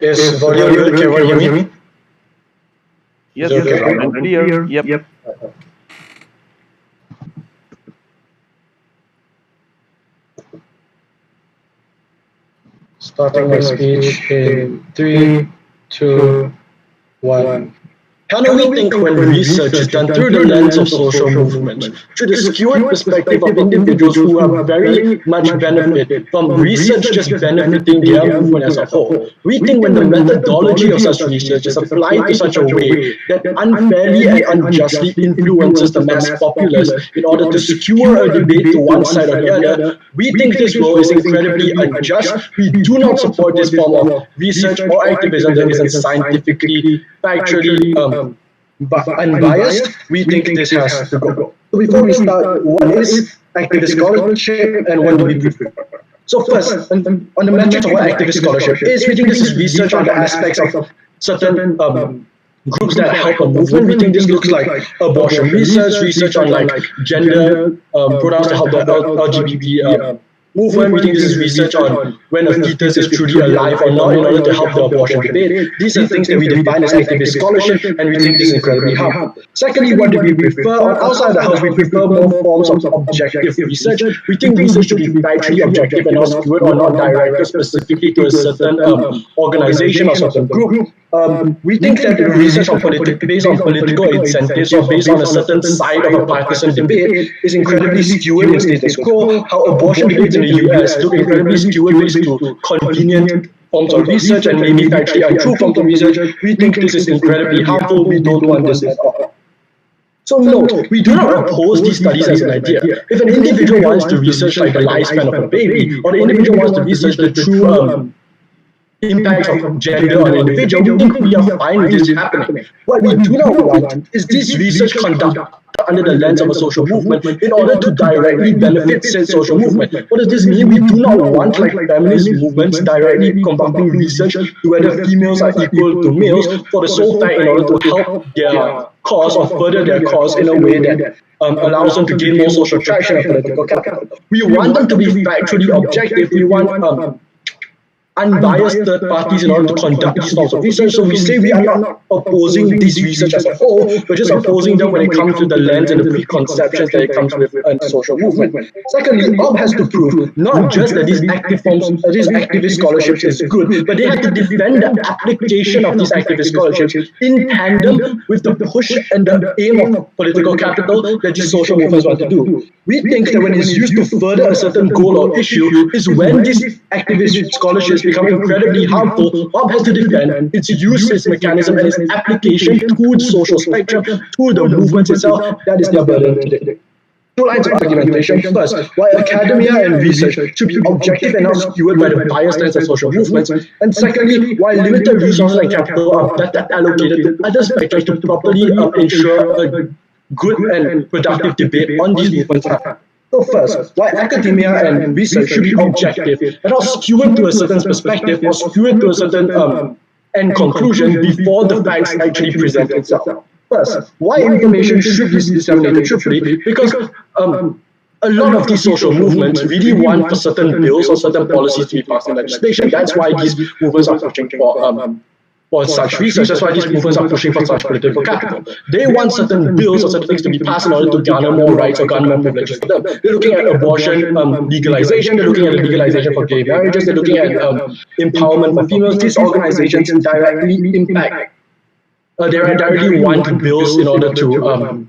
Is volume good? Can everyone hear me? Yes, Is it okay? loud and clear. Yep. Starting my speech in 3, 2, 1. How do we think when research is done through the lens of social movements, through the skewed perspective of individuals who have very much benefit from research just benefiting their movement as a whole? We think when the methodology of such research is applied to such a way that unfairly and unjustly influences the mass populace in order to skewer a debate to one side or the other, we think this role is incredibly unjust. We do not support this form of research or activism that isn't scientifically, factually, but unbiased. We think this has to go. So before we start, what is activist scholarship and what do we prefer? So first, on the metrics of what activist scholarship is, we think this is research on the aspects of certain groups that help a movement. We think this looks like abortion research on like gender pronouns to help the LGBT movement. We think this is research on when a fetus is truly alive or not in order to help the abortion debate. These are things that we define as activist scholarship, and we think this is incredibly helpful. Secondly, what do we prefer? On outside the house, we prefer more forms of objective research. We think research should be factually objective and not skewed or not directed specifically to a certain organization or certain group. We think that research on based on political incentives or based on a certain side of a partisan debate is incredibly skewed in status quo. How abortion debates in the US look incredibly skewed based to convenient forms of research and maybe factually untrue forms of research. We think this is incredibly harmful. We don't want this at all. So note, we do not oppose these studies as an idea. If an individual wants to research like the lifespan of a baby, or the individual wants to research the true impacts of gender on an individual, we think we are fine with this happening. What we do not want is this research conducted under the lens of a social movement in order to directly benefit said social movement. What does this mean? We do not want like feminist movements directly conducting research to whether females are equal to males for the sole fact in order to help their cause or further their cause in a way that allows them to gain more social traction and political capital. We want them to be factually objective. We want unbiased third parties in order to conduct these forms of research. So we say we are not opposing this research as a whole, we're just opposing them when it comes to the lens and the preconceptions that it comes with a social movement. Secondly, OB has to prove not just that these activist scholarships is good, but they have to defend the application of these activist scholarships in tandem with the push and the aim of political capital that these social movements want to do. We think that when it's used to further a certain goal or issue is when these activist scholarships become incredibly harmful. OB has to defend its use, its mechanism, and its application to the social spectrum, to the movement itself. That is their burden today. Two lines of argumentation. First, why academia and research should be objective and not skewed by the biased lens of social movements. And secondly, why limited resources and capital are better allocated to other spectrums to properly ensure a good and productive debate on these movements. So first, why academia and research should be objective and not skewed to a certain perspective or skewed to a certain end conclusion before the facts actually present itself. First, why information should be disseminated truthfully? Because a lot of these social movements really want for certain bills or certain policies to be passed in legislation. That's why these movements are pushing for such research. That's why these movements are pushing for such political capital. They want certain bills or certain things to be passed in order to garner more rights or garner more privileges for them. They're looking at abortion legalization, they're looking at legalization for gay marriages, they're looking at empowerment for females. These organizations directly impact, they directly want bills in order to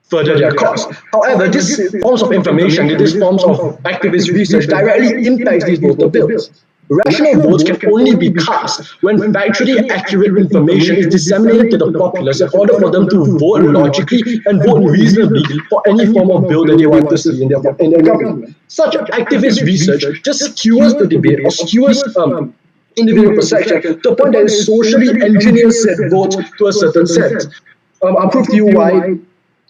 further their cause. However, these forms of information, these forms of activist research directly impacts these voter bills. Rational votes can only be cast when factually accurate information is disseminated to the populace in order for them to vote logically and vote reasonably for any form of bill that they want to see in their government. Such activist research just skewers the debate or skewers individual perception to the point that it socially engineers said vote to a certain sense. I'll prove to you why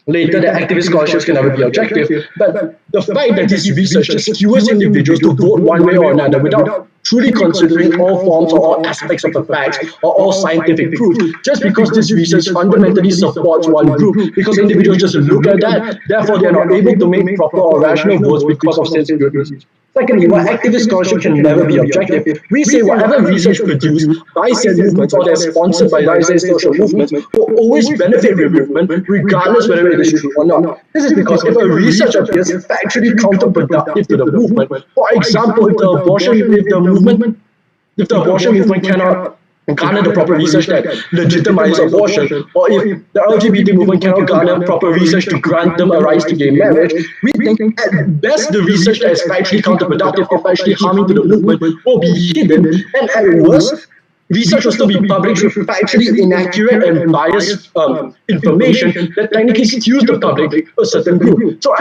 later that activist scholarships can never be objective, but the fact that this research just skewers individuals to vote one way or another without truly considering all forms or all aspects of the facts or all scientific proof, just because this research fundamentally supports one group, because individuals just look at that, therefore they are not able to make proper or rational votes because of said good research. Secondly, while activist scholarship can never be objective, we say whatever research produced by said movements or that's sponsored by said social movements will always benefit the movement, regardless whether it is true or not. This is because if a research appears factually counterproductive to the movement, for example, if the abortion movement cannot garner the proper research that legitimizes abortion, or if the LGBT movement cannot garner proper research to grant them a right to gay marriage, we think at best the research that is factually counterproductive or factually harming to the movement will be hidden, and at worst, research will still be published with factually inaccurate and biased information that technically skews the public to a certain group. So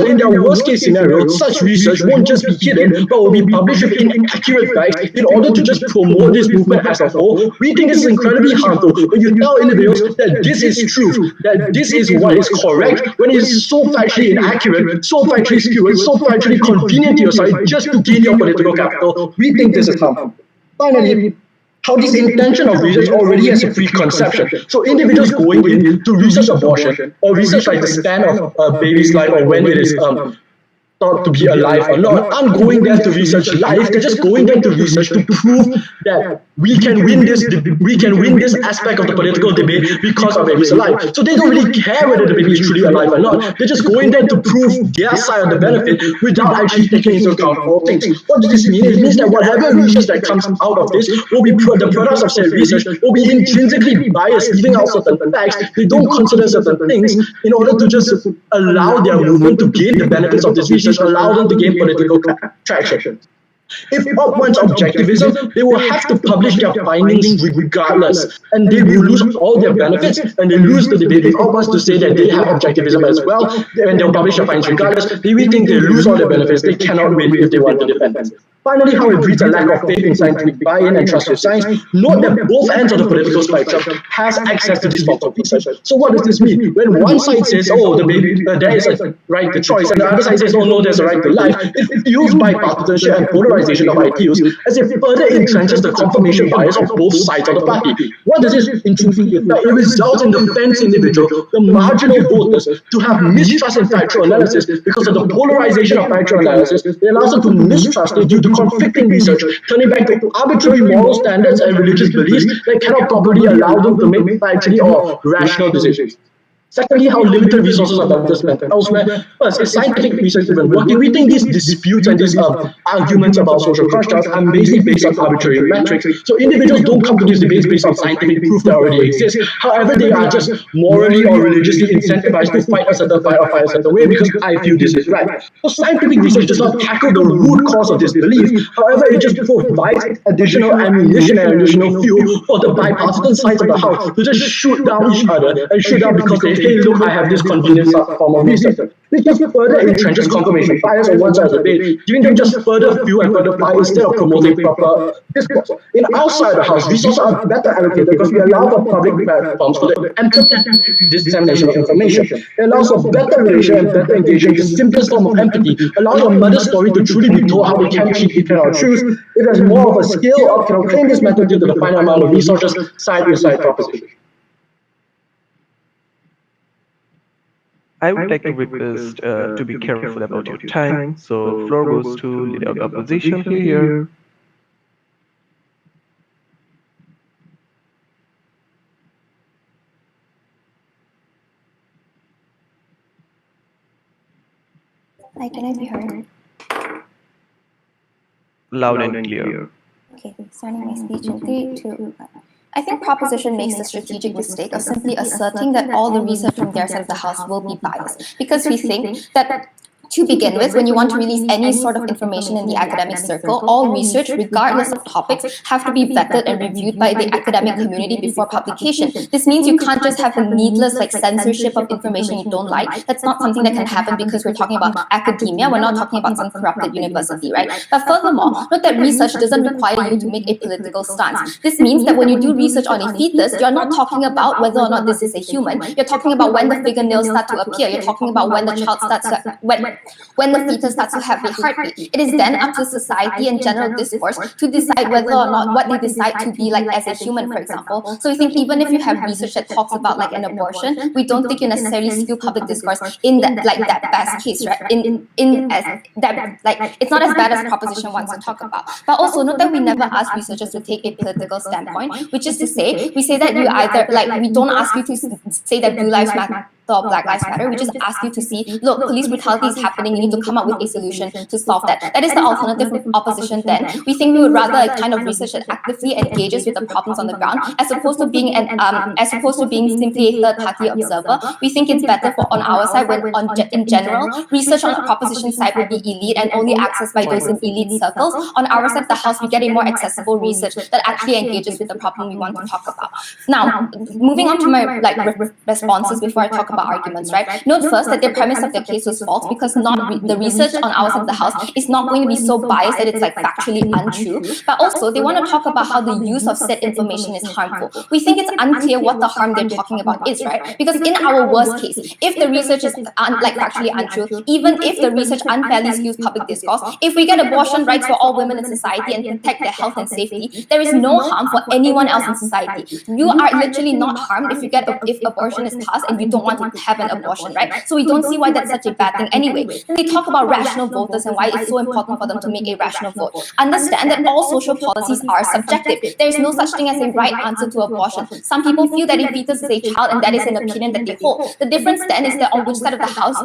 in their worst case scenario, such research won't just be hidden, but will be published with inaccurate facts in order to just promote this movement as a whole. We think this is incredibly harmful when you tell individuals that this is truth, that this is what is correct, when it is so factually inaccurate, so factually skewed, so factually convenient to your side just to gain your political capital. We think this is harmful. Finally, how this intention of research already has a preconception. So individuals going in to research abortion or research like the span of a baby's life or when it is thought to be alive or not, aren't going there to research life. They're just going there to research to prove that we can win this aspect of the political debate because our baby is alive. So they don't really care whether the baby is truly alive or not. They're just going there to prove their side of the benefit without actually taking into account all things. What does this mean? It means that whatever research that comes out of this will be the products of said research will be intrinsically biased, leaving out certain facts. They don't consider certain things in order to just allow their movement to gain the benefits of this research, allow them to gain political traction. If Op wants objectivism, they will have to publish their findings regardless, and they will lose all their benefits, and they lose the debate. If Op wants to say that they have objectivism as well, and they'll publish their findings regardless, we think they lose all their benefits. They cannot win if they want to defend them. Finally, how it breeds a lack of faith in scientific buy-in and trust with science. Note that both ends of the political spectrum has access to this form of research. So what does this mean? When one side says, oh, the baby, there is a right to choice, and the other side says, oh no, there's a right to life, it fuels bipartisanship and polarization of ideals as it further entrenches the confirmation bias of both sides of the party. What does this intrinsically affect? It results in the fence individual, the marginal voters, to have mistrust in factual analysis because of the polarization of factual analysis. It allows them to mistrust it due to conflicting research, turning back to arbitrary moral standards and religious beliefs that cannot properly allow them to make factually or rational decisions. Secondly, how limited resources are better spent elsewhere. First, is scientific research even working? We think these disputes and these arguments about social constructs are basically based on arbitrary metrics. So individuals don't come to these debates based on scientific proof that already exists. However, they are just morally or religiously incentivized to fight a certain fight or fight a certain way because I feel this is right. So scientific research does not tackle the root cause of this belief. However, it just provides additional ammunition and additional fuel for the bipartisan sides of the house to just shoot down each other and shoot down because they hey, look, I have this convenient form of research. This just further entrenches confirmation bias on one side of the debate, giving them just further fuel and further fire instead of promoting proper discourse. In our side of the house, resources are better allocated because we allow for public platforms for the empathetic dissemination of information. It allows for better relation and better engagement, the simplest form of empathy, allows a mother's story to truly be told how we can depend on truth. If there's more of a skill or can claim this method due to the final amount of resources, side-by-side proposition. I would like to request to be careful about your time. So floor goes to leader of opposition here. Hi, can I be heard? Loud and clear. Okay, starting my speech in 3, 2, 1. I think proposition makes the strategic mistake of simply asserting that all the research from their side of the house will be biased, because we think that to begin with, when you want to release any sort of information in the academic circle, all research, regardless of topics, have to be vetted and reviewed by the academic community before publication. This means you can't just have a needless censorship of information you don't like. That's not something that can happen because we're talking about academia. We're not talking about some corrupted university, right? But furthermore, note that research doesn't require you to make a political stance. This means that when you do research on a fetus, you're not talking about whether or not this is a human. You're talking about when the fingernails start to appear. You're talking about when the child starts to, when the fetus starts to have a heartbeat. It is then up to society and general discourse to decide whether or not what they decide to be like as a human, for example. So we think even if you have research that talks about like an abortion, we don't think you necessarily skew public discourse in that best case, right? In as that like it's not as bad as Proposition wants to talk about. But also note that we never ask researchers to take a political standpoint, which is to say, we say that you either like we don't ask you to say that Blue Lives Matter or Black Lives Matter. We just ask you to see, look, police brutality is happening. You need to come up with a solution to solve that. That is the alternative opposition. Then we think we would rather like kind of research that actively engages with the problems on the ground, as opposed to being simply a third-party observer. We think it's better for on our side when in general research on the proposition side would be elite and only accessed by those in elite circles. On our side of the house, we get a more accessible research that actually engages with the problem we want to talk about. Now, moving on to my responses before I talk about arguments, right? Note first that the premise of the case was false because the research on our side of the house is not going to be so biased that it's like factually untrue. But also, they want to talk about how the use of said information is harmful. We think it's unclear what the harm they're talking about is, right? Because in our worst case, if the research is factually untrue, even if the research unfairly skews public discourse, if we get abortion rights for all women in society and protect their health and safety, there is no harm for anyone else in society. You are literally not harmed if abortion is passed and you don't want to have an abortion, right? So we don't see why that's such a bad thing anyway. Then they talk about rational voters and why it's so important for them to make a rational vote. Understand that all social policies are subjective. There is no such thing as a right answer to abortion. Some people feel that a fetus is a child and that is an opinion that they hold. The difference then is that on which side of the house,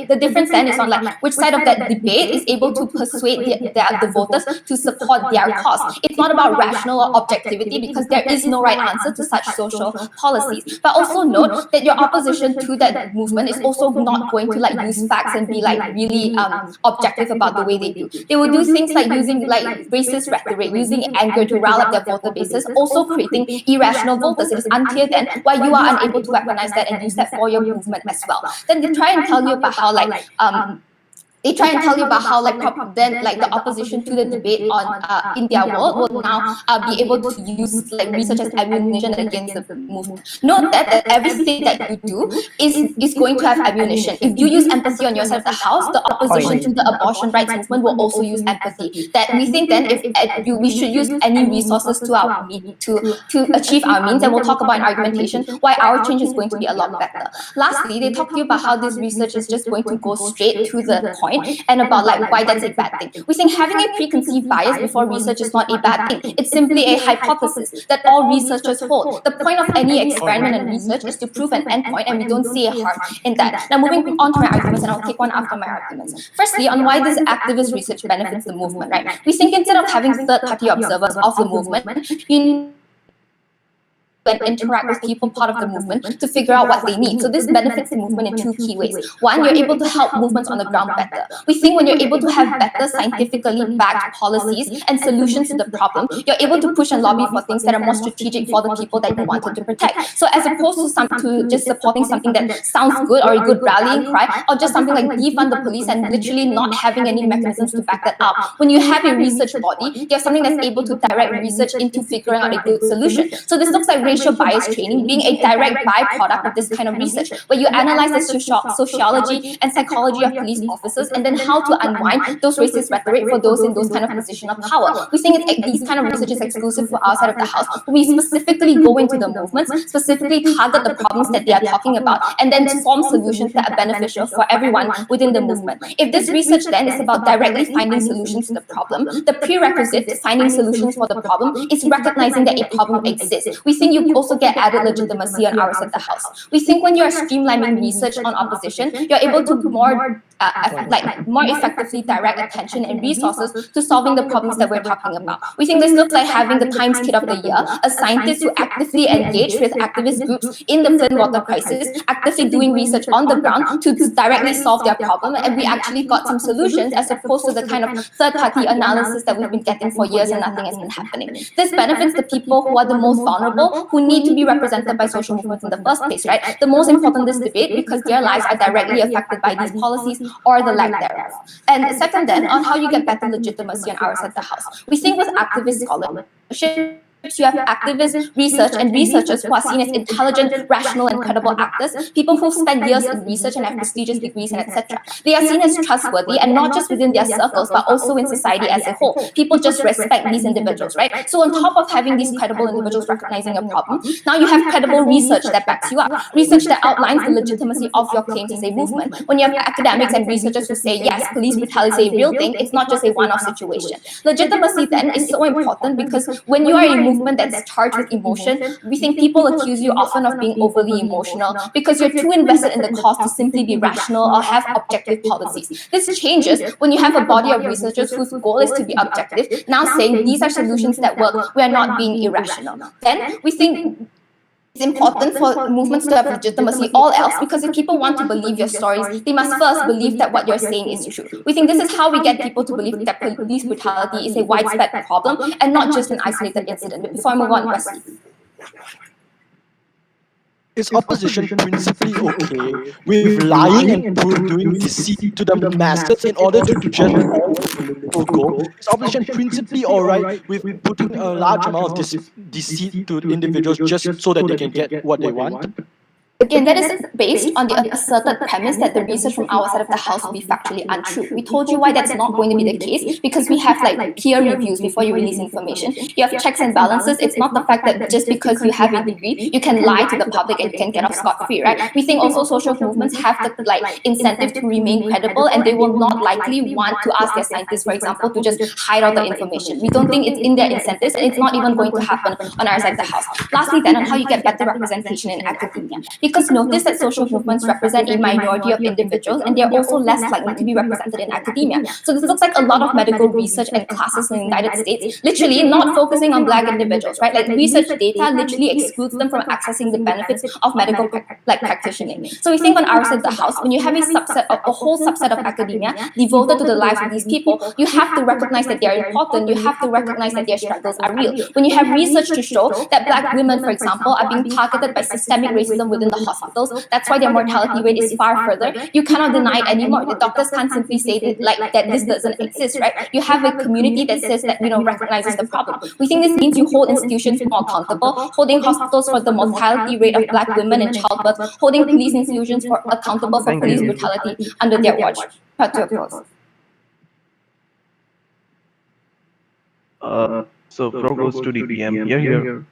the difference then is on like which side of that debate is able to persuade the voters to support their cause. It's not about rational or objectivity because there is no right answer to such social policies. But also note that your opposition to that movement is also not going to like use facts and be like really objective about the way they do. They will do things like using like racist rhetoric, using anger to rile up their voter bases, also creating irrational voters. It is unclear then why you are unable to weaponize that and use that for your movement as well. Then they try and tell you about how like the opposition to the debate on in their world will now be able to use like research as ammunition against the movement. Note that everything that you do is going to have ammunition. If you use empathy on your side of the house, the opposition to the abortion rights movement will also use empathy. That we think then we should use any resources to achieve our means, and we'll talk about in argumentation why our change is going to be a lot better. Lastly, they talk to you about how this research is just going to go straight to the point and about like why that's a bad thing. We think having a preconceived bias before research is not a bad thing. It's simply a hypothesis that all researchers hold. The point of any experiment and research is to prove an endpoint, and we don't see a harm in that. Now moving on to my arguments, and I'll take one after my arguments. Firstly, on why this activist research benefits the movement, right? We think instead of having third-party observers of the movement, and interact with people part of the movement to figure out what they need. So this benefits the movement in two key ways. One, you're able to help movements on the ground better. We think when you're able to have better scientifically backed policies and solutions to the problem, you're able to push and lobby for things that are more strategic for the people that you wanted to protect. So as opposed to just supporting something that sounds good or a good rallying cry, or just something like defund the police and literally not having any mechanisms to back that up. When you have a research body, you have something that's able to direct research into figuring out a good solution. So this looks like racial bias training being a direct byproduct of this kind of research, where you analyze the sociology and psychology of police officers and then how to unwind those racist rhetoric for those in those kind of position of power. We think these kind of research is exclusive for our side of the house. We specifically go into the movements, specifically target the problems that they are talking about, and then form solutions that are beneficial for everyone within the movement. If this research then is about directly finding solutions to the problem, the prerequisite to finding solutions for the problem is recognizing that a problem exists. We think you also get added legitimacy on our side of the house. We think when you're streamlining research on opposition, you're able to more effectively direct attention and resources to solving the problems that we're talking about. We think this looks like having the Times Kid of the Year, a scientist who actively engaged with activist groups in the Flint water crisis, actively doing research on the ground to directly solve their problem, and we actually got some solutions as opposed to the kind of third-party analysis that we've been getting for years and nothing has been happening. This benefits the people who are the most vulnerable, who need to be represented by social movements in the first place, right? The most important in this debate because their lives are directly affected by these policies or the lack thereof. And second then, on how you get better legitimacy on our side of the house. We think with activist scholarship, you have activist research and researchers who are seen as intelligent, rational, and credible actors, people who've spent years in research and have prestigious degrees and etc. They are seen as trustworthy, and not just within their circles, but also in society as a whole. People just respect these individuals, right? So on top of having these credible individuals recognizing a problem, now you have credible research that backs you up, research that outlines the legitimacy of your claims as a movement. When you have academics and researchers who say, yes, police brutality is a real thing, it's not just a one-off situation. Legitimacy then is so important because when you are a movement that's charged with emotion, we think people accuse you often of being overly emotional because you're too invested in the cause to simply be rational or have objective policies. This changes when you have a body of researchers whose goal is to be objective, now saying these are solutions that work, we are not being irrational. Then we think it's important for movements to have legitimacy, all else, because if people want to believe your stories, they must first believe that what you're saying is true. We think this is how we get people to believe that police brutality is a widespread problem and not just an isolated incident. But before I move on, Wesley. Is opposition principally okay with lying and doing deceit to the masses in order to just political goal? Is opposition principally alright with putting a large amount of deceit to individuals just so that they can get what they want? Again, that is based on the asserted premise that the research from our side of the house will be factually untrue. We told you why that's not going to be the case because we have like peer reviews before you release information. You have checks and balances. It's not the fact that just because you have a degree, you can lie to the public and you can get off scot-free, right? We think also social movements have the like incentive to remain credible, and they will not likely want to ask their scientists, for example, to just hide all the information. We don't think it's in their incentives, and it's not even going to happen on our side of the house. Lastly, then, on how you get better representation in academia. Because notice that social movements represent a minority of individuals, and they are also less likely to be represented in academia. So this looks like a lot of medical research and classes in the United States, literally not focusing on Black individuals, right? Like research data literally excludes them from accessing the benefits of medical practitioning. So we think on our side of the house, when you have a whole subset of academia devoted to the lives of these people, you have to recognize that they are important. You have to recognize that their struggles are real. When you have research to show that Black women, for example, are being targeted by systemic racism within the hospitals, that's why their mortality rate is far further. You cannot deny it anymore. The doctors can't simply say that this doesn't exist, right? You have a community that says that recognizes the problem. We think this means you hold institutions more accountable, holding hospitals for the mortality rate of Black women in childbirth, holding police institutions accountable for police brutality under their watch. So floor goes to the PM. Here.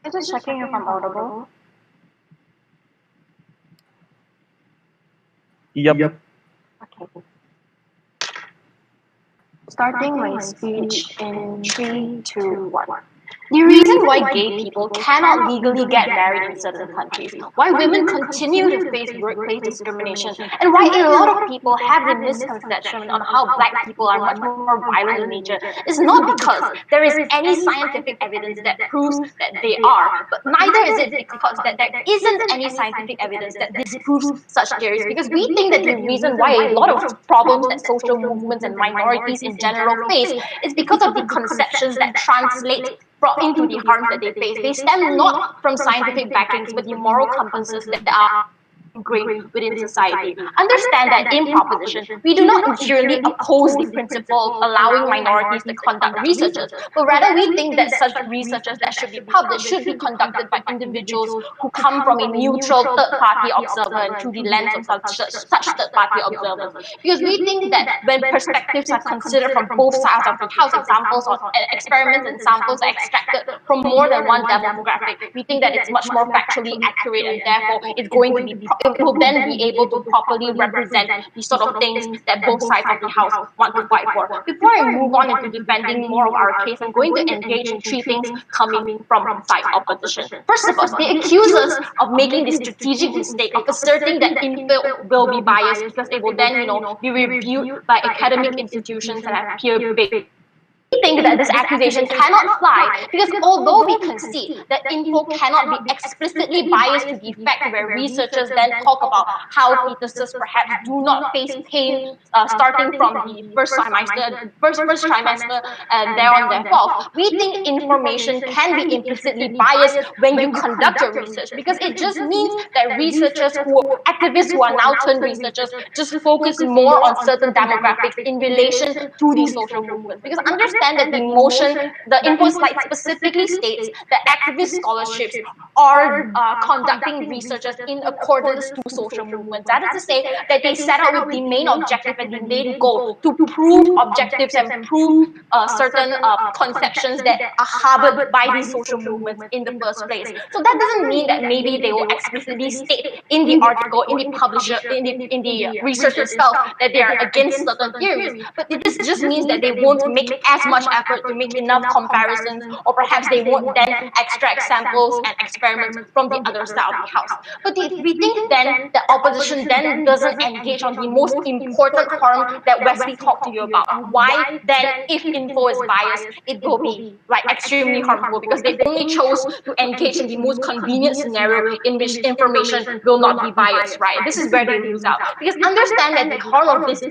I'm just checking if I'm audible. Yep. Okay. Starting my speech in 3, 2, 1. The reason why gay people cannot legally get married in certain countries, why women continue to face workplace discrimination, and why a lot of people have the misconception on how Black people are much more violent in nature is not because there is any scientific evidence that proves that they are, but neither is it because that there isn't any scientific evidence that disproves such theories, because we think that the reason why a lot of problems that social movements and minorities in general face is because of the conceptions that translate into the harms that they face. They stem not from scientific backings, but the moral compasses that are ingrained within society. Understand that in proposition, we do not inherently oppose the principle of allowing minorities to conduct researches, but rather we think that such researches that should be published should be conducted by individuals who come from a neutral third-party observer and through the lens of such third-party observers. Because we think that when perspectives are considered from both sides of the house, examples or experiments and samples are extracted from more than one demographic, we think that it's much more factually accurate, and therefore it's going to be will then be able to properly represent the sort of things that both sides of the house want to fight for. Before I move on into defending more of our case, I'm going to engage in 3 things coming from side opposition. First of all, they accuse us of making the strategic mistake of asserting that infill will be biased because it will then, be reviewed by academic institutions that have peer-based We think that this accusation cannot fly because although we concede that info cannot be explicitly biased to the effect where researchers then talk about how fetuses perhaps do not face pain starting from the first trimester and thereon thereof, we think information can be implicitly biased when you conduct your research because it just means that activists who are now turned researchers just focus more on certain demographics in relation to these social movements. Because understand that the info slide specifically states that activist scholarships are conducting researches in accordance to social movements. That is to say that they set out with the main objective and the main goal to prove objectives and prove certain conceptions that are harbored by these social movements in the first place. So that doesn't mean that maybe they will explicitly state in the article, in the research itself that they are against certain theories, but this just means that they won't make as much effort to make enough comparisons, or perhaps they won't then extract samples and experiments from the other side of the house. But we think then the opposition then doesn't engage on the most important harm that Wesley talked to you about. Why then, if info is biased, it will be extremely harmful because they only chose to engage in the most convenient scenario in which information will not be biased, right? This is where they lose out. Because understand that the harm of this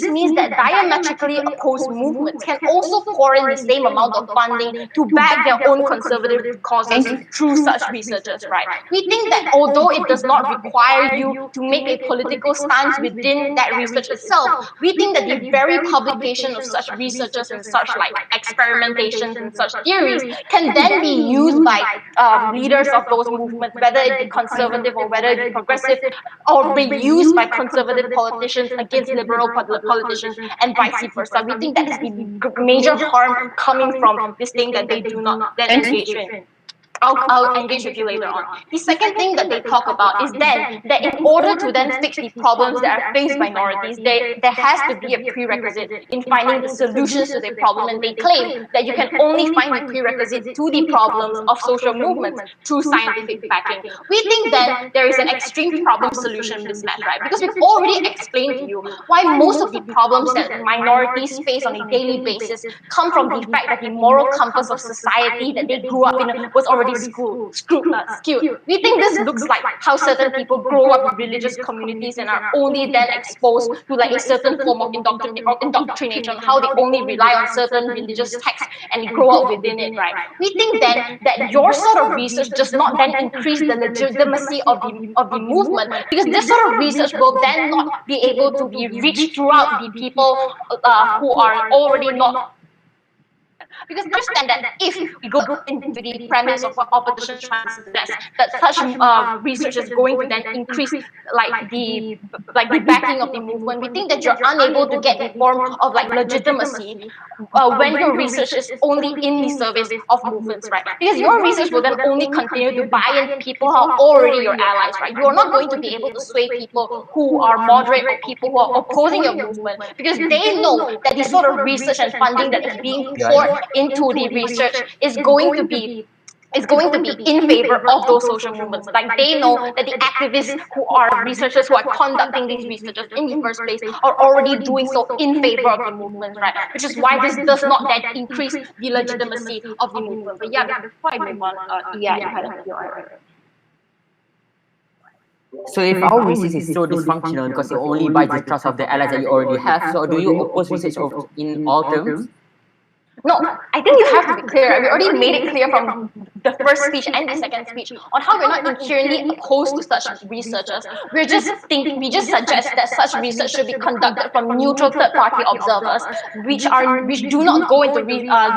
means that diametrically opposed movements can also pour in the same amount of funding to back their own conservative causes through such researchers, right? We think that although it does not require you to make a political stance within that research itself, we think that the very publication of such researchers and such experimentations and such theories can then be used by leaders of those movements, whether it be conservative or whether it be progressive, or be used by conservative politicians against liberal politicians and vice versa. We think that is the major harm coming from this thing that they do not then engage in. I'll engage with you later on. The second thing that they talk about is then that in order to then fix the problems that are faced by minorities, there has to be a prerequisite in finding the solutions to the problem, and they claim that you can only find the prerequisite to the problems of social movements through scientific backing. We think then there is an extreme problem solution mismatch, right? Because we've already explained to you why most of the problems that minorities face on a daily basis come from the fact that the moral compass of society that they grew up in was already skewed. We think this looks like how certain people grow up in religious communities and are only then exposed to a certain form of indoctrination, how they only rely on certain religious texts and grow up within it, right? We think then that your sort of research does not then increase the legitimacy of the movement, because this sort of research will then not be able to be reached throughout the people who are already not. Because understand that if we go into the premise of what opposition tries to suggest, that such research is going to then increase the backing of the movement, we think that you're unable to get the form of legitimacy when your research is only in the service of movements, right? Because your research will then only continue to buy in people who are already your allies, right? You are not going to be able to sway people who are moderate or people who are opposing your movement, because they know that the sort of research and funding that is being poured into the research is going to be in favor of those social movements. They know that the activists who are researchers who are conducting these researches in the first place are already doing so in favor of the movement, right? Which is why this does not then increase the legitimacy of the movement. But yeah, before I move on, yeah, you had a few. So if our research is so dysfunctional because you only buy the trust of the allies that you already have, so do you oppose research in all terms? No, I think you have to be clear. We already made it clear from the first speech and the second speech on how we're not inherently opposed to such researchers. We just suggest that such research should be conducted from neutral third-party observers, which do not go into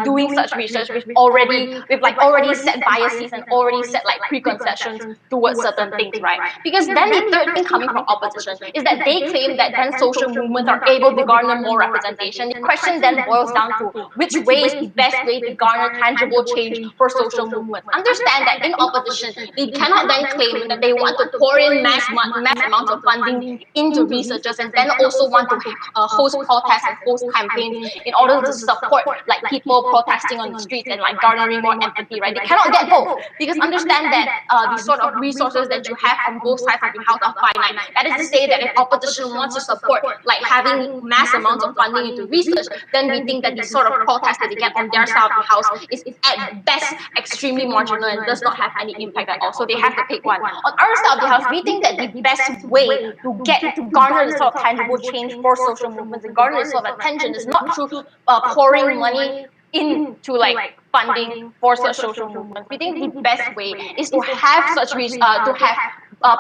doing such research with already set biases and already set preconceptions towards certain things, right? Because then the third thing coming from opposition is that they claim that then social movements are able to garner more representation. The question then boils down to which way is the best way to garner tangible change for social movements. movements. Understand that in opposition, they cannot then claim that they want to pour in mass amounts of funding into researchers and then also want to host protests and host campaigns in order to support like people protesting on the streets and like garnering more empathy, right? They cannot get both, because understand that the sort of resources that you have on both sides of the house are finite. That is to say that if opposition wants to support like having mass amounts of funding into research, then we think that the sort of protest that they get on their side of the house is at best extremely marginal and does not have any impact at all. So they have to pick one. On our side of the house, we think that the best way to garner the sort of tangible change for social movements and garner the sort of attention is not through pouring money into like funding for such social movements. We think the best way is to have such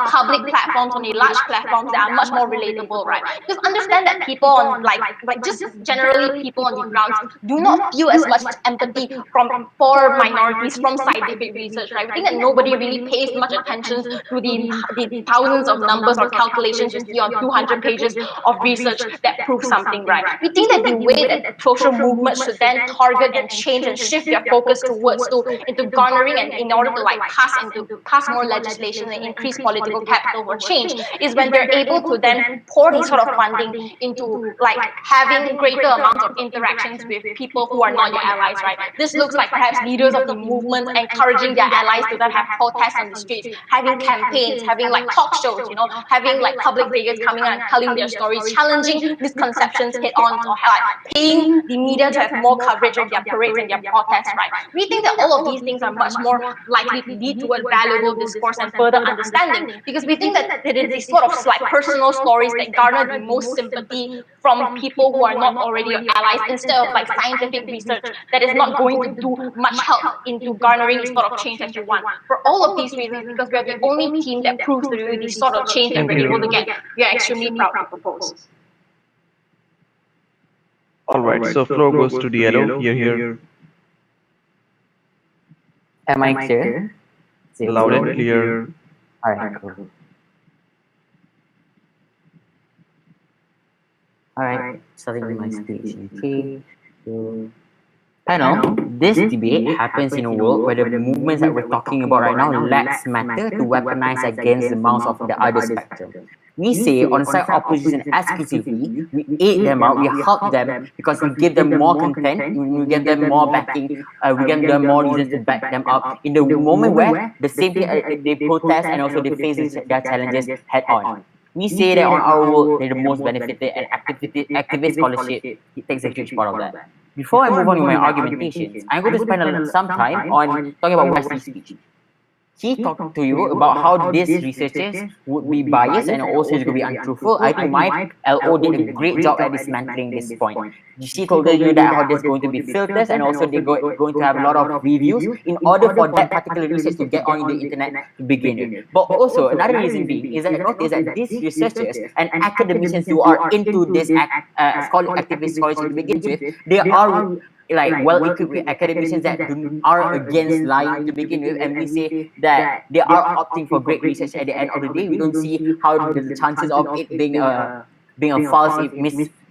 public platforms on the large platforms that are much more relatable, right? Because understand that people on like just generally people on the ground do not feel as much empathy for minorities from scientific research, right? We think that nobody really pays much attention to the thousands of numbers or calculations you see on 200 pages of research that prove something, right? We think that the way that social movements should then target and change and shift their focus into garnering and in order to like pass more legislation and increase political capital for change is when they're able to then pour these sort of funding into like having greater amounts of interactions with people who are not your allies, right? This looks like perhaps leaders of the movement encouraging their allies to then have protests on the streets, having campaigns, having like talk shows, having like public figures coming out and telling their stories, challenging misconceptions head on, or like paying the media to have more coverage of their parades and their protests, right? We think that all of these things are much more likely to lead toward valuable discourse and further understanding, because we think that it is these sort of like personal stories that garner the most sympathy from people who are not already your allies, instead of like scientific research that is not going to do much help into garnering the sort of change that you want. For all of these reasons, because we are the only team that proves to do the sort of change that we're able to get, we are extremely proud to propose. All right, so floor goes to the yellow. Here. Am I clear? Loud and clear. Alright, cool. Alright, starting my speech. Okay. So, I know this debate happens in a world where the movements that we're talking about right now lacks matter to weaponize against the mouths of the other spectrum. We say on the side of opposition exclusively, we aid them out, we help them because we give them more content, we give them more backing, we give them more reasons to back them up in the moment where the same thing they protest and also they face their challenges head on. We say that on our world, they're the most benefited, and activist scholarship, it takes a huge part of that. Before I move on with my argumentations, I'm going to spend some time on talking about Wesley's speech. He talked to you about how these researchers would be biased and also is going to be untruthful. I think my LO did a great job at dismantling this point. She told you that how there's going to be filters and also they're going to have a lot of reviews in order for that particular research to get on the internet to begin with. But also another reason being is that notice that these researchers and academicians who are into this activist scholarship to begin with, they are like well-equipped academicians that are against lying to begin with, and we say that they are opting for great research at the end of the day. We don't see how the chances of it being a false,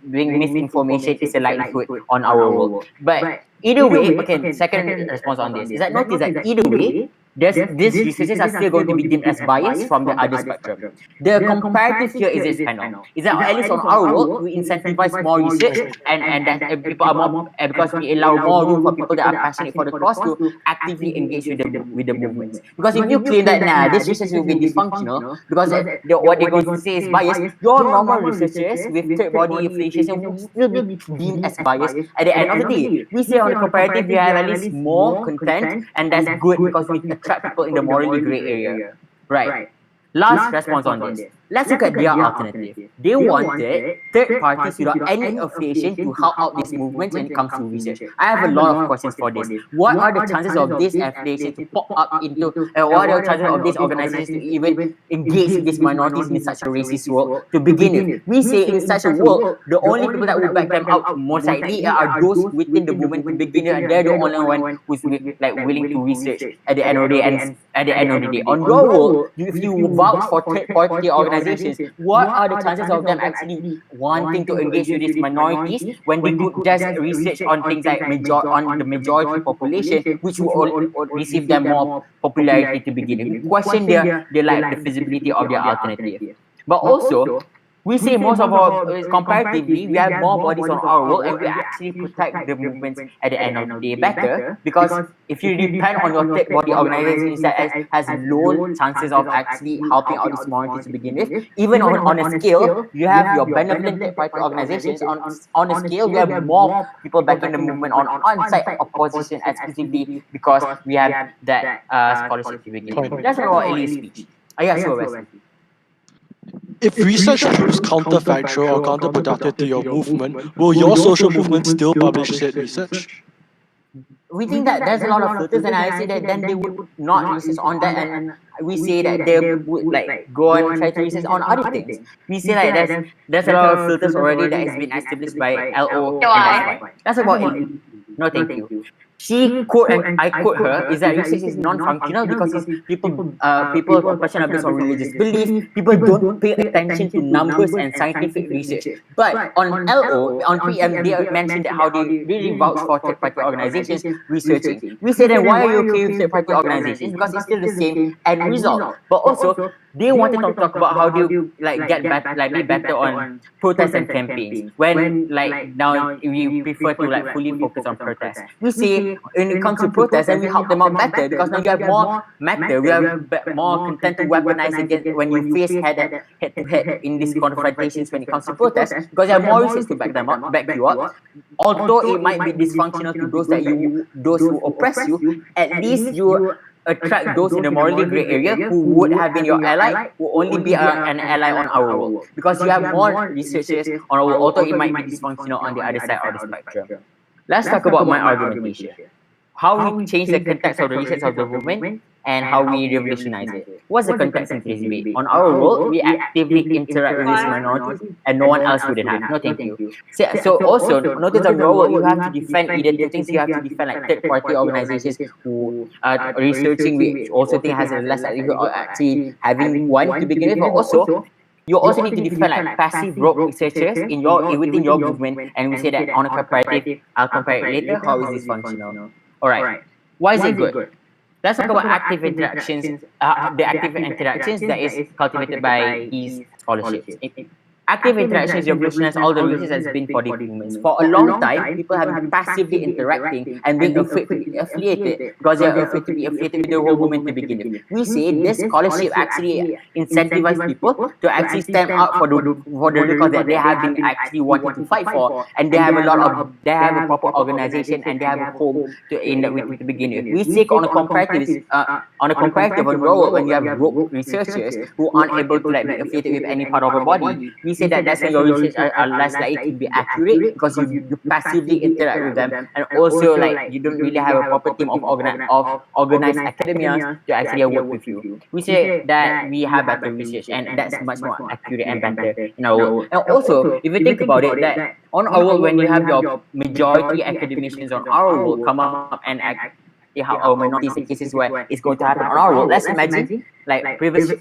being misinformation is a likelihood on our world. But either way, okay, second response on this is that notice that either way, these researchers are still going to be deemed as biased from the other spectrum. The comparative here is this panel. Is that at least on our world, we incentivize more research and that people are more, because we allow more room for people that are passionate for the cause to actively engage with the movements. Because if you claim that, this research will be dysfunctional, because what they're going to say is biased, your normal researchers with third body affiliation will still be deemed as biased at the end of the day. We say on the comparative, we have at least more content, and that's good because we attract people in the morally grey area. Right. Last response on this. Let's look at their alternative. They wanted third parties without any affiliation to help out this movement when it comes to research. I have a lot of questions for this. What are the chances of this affiliation to pop up into, what are the chances of these organizations to even engage with these minorities in such a racist world to begin with? We say in such a world, the only people that will back them out most likely are those within the movement to begin with, and they're the only one who's willing to research at the end of the day. And at the end of the day, on your world, if you vouch for third party organizations organizations, what are the chances of them actually wanting to engage with these minorities when they could just research on things like on the majority population, which will all receive them more popularity to begin with. We question the feasibility of their alternative. But also, we say most of our, comparatively, we have more bodies on our world and we actually protect the movements at the end of the day better, because if you depend on your third body organizations that has low chances of actually helping out these minorities to begin with, even on a scale, you have your benevolent third party organizations, on a scale, you have more people backing the movement on-site opposition exclusively because we have that scholarship to begin with. That's about Elise's speech. Yeah, sure, Wesley. If research proves counterfactual or counterproductive to your movement, will your social movement still publish said research? We think that there's a lot of filters, and I say that then they would not research on that, and we say that they would like go and try to research on other things. We say like there's a lot of filters already that has been established by LO, and that's why. That's about it. No, thank you. She quote, and I quote her, is that research is non-functional because people question are based on religious belief. People don't pay attention to numbers and scientific research. But on LO, on PM, they mentioned that how they really vouch for third-party organizations researching. We say then, why are you okay with third-party organizations? Because it's still the same end result. But also, they wanted to talk about how do you like get better, like be better on protests and campaigns. When like now we prefer to like fully focus on protests. We say when it comes to protests, and we help them out better because now you have more matter. We are more content to weaponize against when you face head to head in these confrontations when it comes to protests, because you have more reasons to back you up. Although it might be dysfunctional to those who oppress you, at least you attract those in the morally grey area who would have been your ally, who only be an ally on our world, because you have more researchers on our world, although it might be dysfunctional on the other side of the spectrum. Let's talk about my argumentation. How we change the context of the research of the movement and how we revolutionize it. What's the context in today's debate? On our world, we actively interact with these minorities and no one else wouldn't have. No, thank you. So also, notice on your world, you have to defend either two things. You have to defend like third-party organizations who are researching, which also think has a less likelihood of actually having one to begin with, but also you also need to defend like passive rogue researchers within your movement, and we say that on a comparative, I'll compare it later, how is this functional? Alright, why is it good? Let's talk about active interactions, the active interactions that is cultivated by these scholarships. Active interactions revolutionize all the reasons that's been for these movements. For a long time, people have been passively interacting and being afraid to be affiliated because they are afraid to be affiliated with the whole movement to begin with. We say this scholarship actually incentivizes people to actually stand out for the cause that they have been actually wanting to fight for, and they have they have a proper organization and they have a home to begin with. We say on a comparative role, when you have rogue researchers who aren't able to like be affiliated with any part of a body, we say that that's when your research are less likely to be accurate because you passively interact with them, and also like you don't really have a proper team of organized academia to actually work with you. We say that we have better research, and that's much more accurate and better in our world. And also, if you think about it, that on our world, when you have your majority academicians on our world come up and act how our minorities in cases where it's going to happen on our world, let's imagine like previous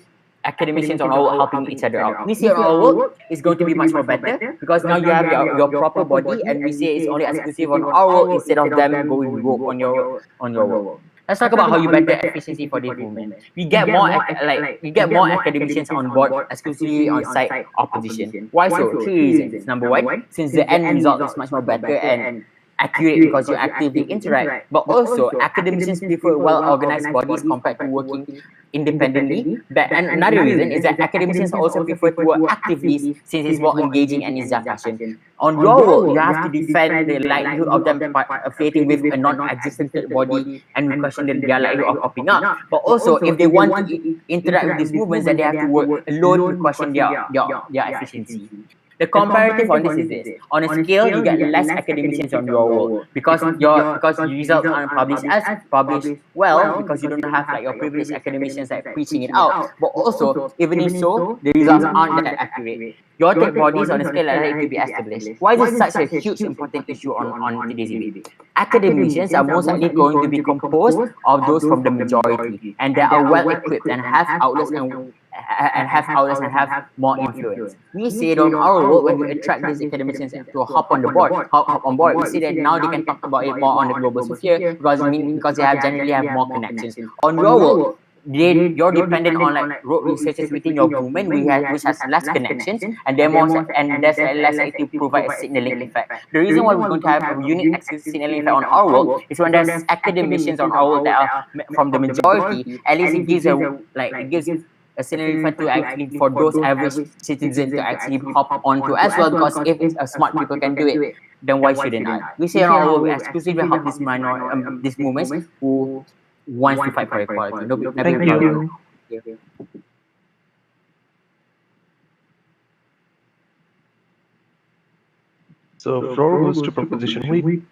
academicians on our world helping each other out. We see on our world is going to be much more better because now you have your proper body, and we say it's only exclusive on our world instead of them going rogue on your world. Let's talk about how you better efficiency for this movement. We get more academicians on board exclusively on site opposition. Why so? 3 reasons. Number one, since the end result is much more better and accurate because you actively interact, but also academicians prefer well-organized bodies compared to working independently. And another reason is that academicians also prefer to work actively since it's more engaging and is their passion. On your world, you have to defend the likelihood of them affiliating with a non-existent body, and we question their likelihood of popping up. But also, if they want to interact with these movements, then they have to work alone to question their efficiency. The comparative on this is this. On a scale, you get less academicians on your world because your results aren't published well because you don't have like your privileged academicians like preaching it out. But also, even if so, the results aren't that accurate. Your tech bodies on a scale are likely to be established. Why is this such a huge important issue on today's debate? Academicians are most likely going to be composed of those from the majority, and they are well equipped and have outlets and have outlets and have more influence. We say that on our world, when we attract these academicians to hop on the board, hop on board, we see that now they can talk about it more on the global sphere because they have generally have more connections. On your world, you're dependent on like road researchers within your movement, which has less connections and there's less likely to provide a signaling effect. The reason why we're going to have a unique signaling effect on our world is when there's academicians on our world that are from the majority. At least it gives a signaling effect to actually for those average citizens to actually hop onto as well. Because if smart people can do it, then why shouldn't I? We say on our world we exclusively help these movements who wants to fight for equality. Thank you. So floor goes to proposition week.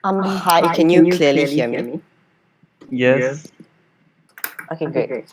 Hi, can you clearly hear me? Yes. Okay, great.